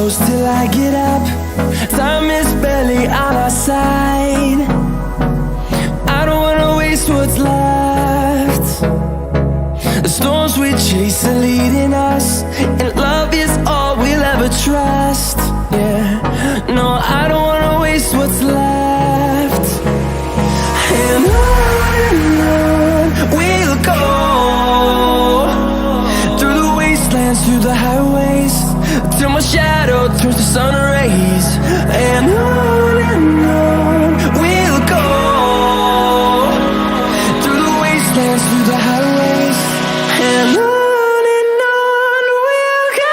close till I get up. Time is barely on our side. I don't wanna waste what's left. The storms we chase are leading us, and love is all we'll ever trust. Yeah, no, I don't wanna waste what's left. And on we'll go, through the wastelands, through the highways, till my shadow turns to sun rays. And on we'll go, through the wastelands, through the highways, and on we'll go.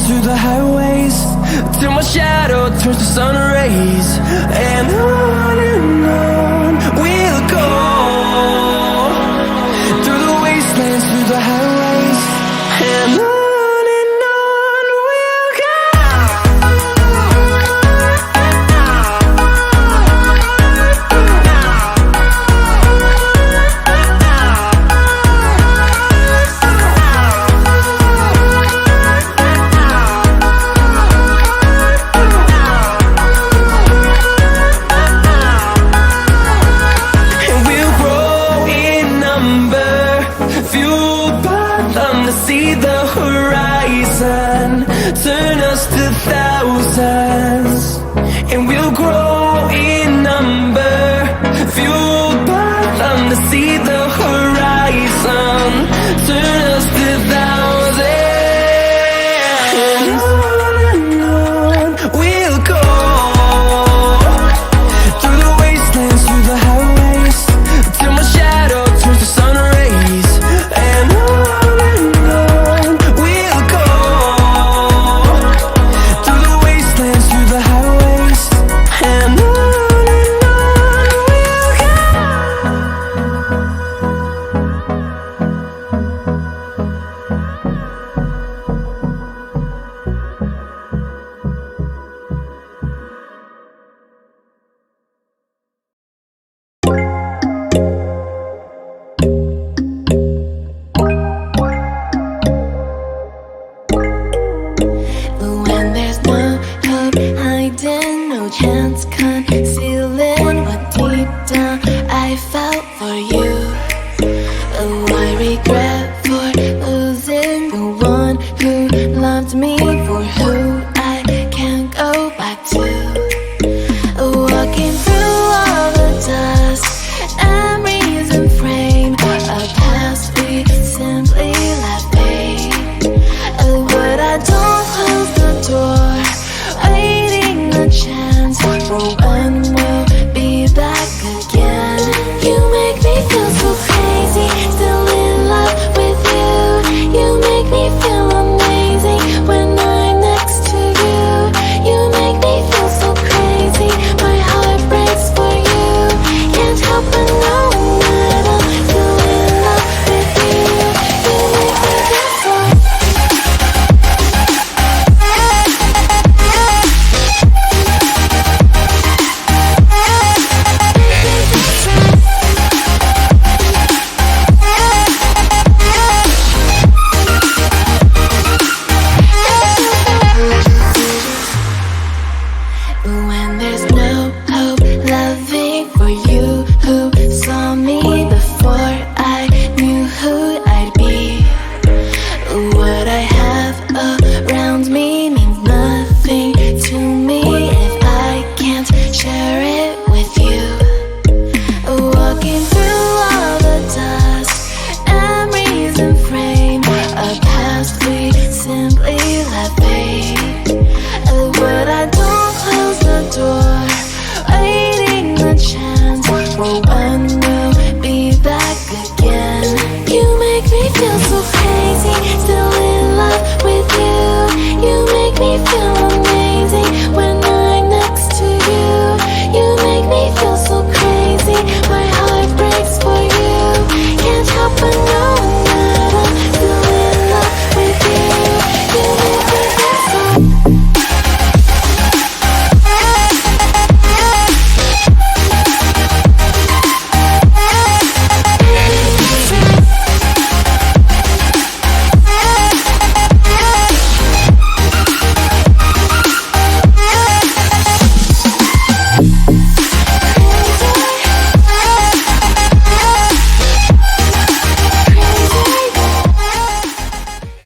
Through the highways, till my shadow turns to sun rays. And on we'll go, through the wastelands, through the highways, and on. See the horizon, turn us to thousands, and we'll grow in number, fueled by them to see the horizon, turn us to thousands.